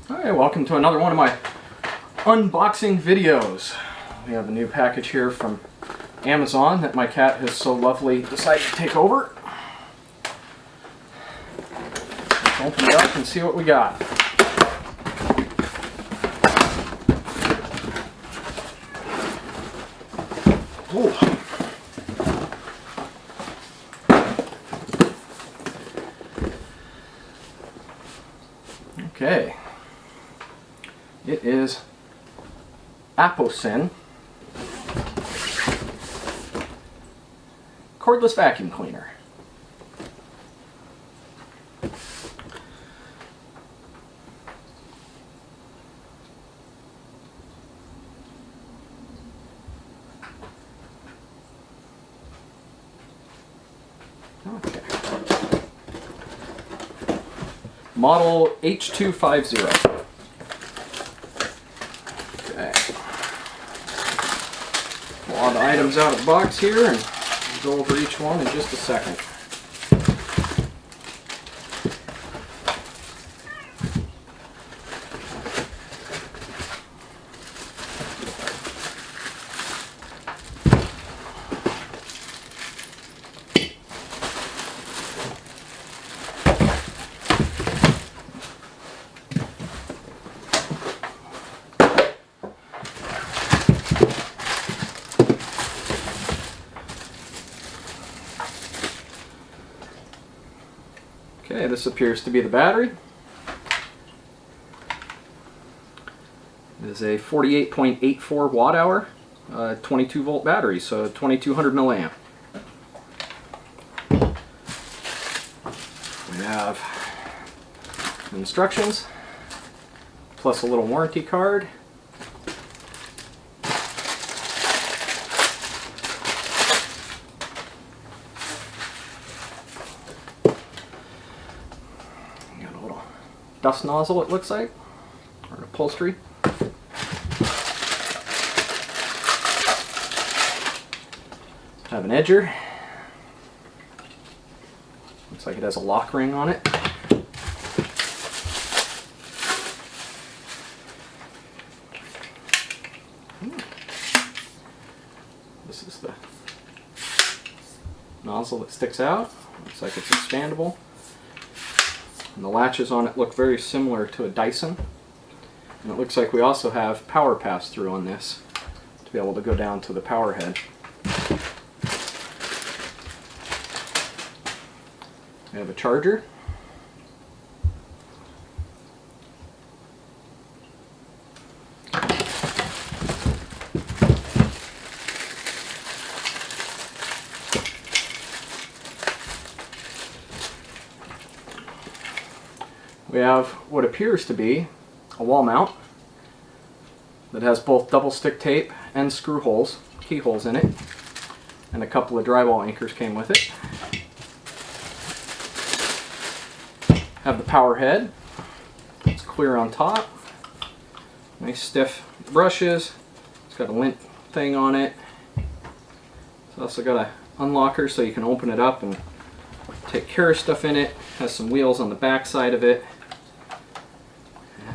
Hi, welcome to another one of my unboxing videos. We have a new package here from Amazon that my cat has so lovely decided to take over. Let's open it up and see what we got. Ooh. Okay. It is Aposen cordless vacuum cleaner. Okay. Model H250. Okay. Pull all the items out of the box here and go over each one in just a second. Okay, this appears to be the battery. It is a 48.84 watt hour, 22 volt battery, so 2200 milliamp. We have instructions, plus a little warranty card. Dust nozzle, it looks like, or an upholstery. Have an edger. Looks like it has a lock ring on it. This is the nozzle that sticks out. Looks like it's expandable. And the latches on it look very similar to a Dyson. And it looks like we also have power pass-through on this to be able to go down to the power head. We have a charger. We have what appears to be a wall mount that has both double stick tape and screw holes, keyholes in it, and a couple of drywall anchors came with it. Have the power head. It's clear on top. Nice stiff brushes. It's got a lint thing on it. It's also got a unlocker so you can open it up and take care of stuff in it. Has some wheels on the back side of it.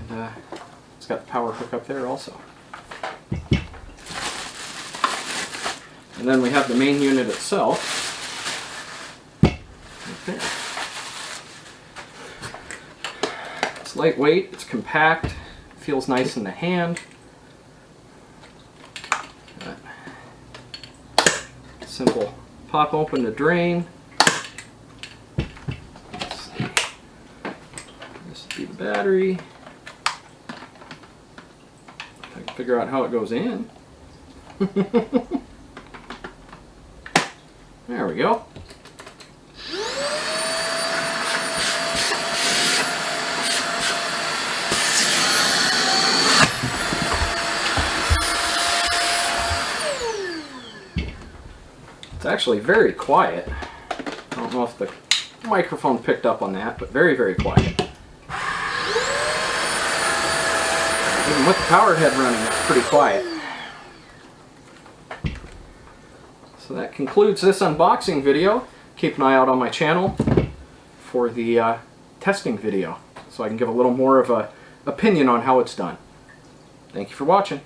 And it's got the power hook up there also. And then we have the main unit itself. Right there. It's lightweight, it's compact, feels nice in the hand. Simple pop open to drain. Let's see. This would be the battery. I can figure out how it goes in. There we go. It's actually very quiet. I don't know if the microphone picked up on that, but very, very quiet. Even with the power head running, it's pretty quiet. So that concludes this unboxing video. Keep an eye out on my channel for the testing video, so I can give a little more of a opinion on how it's done. Thank you for watching.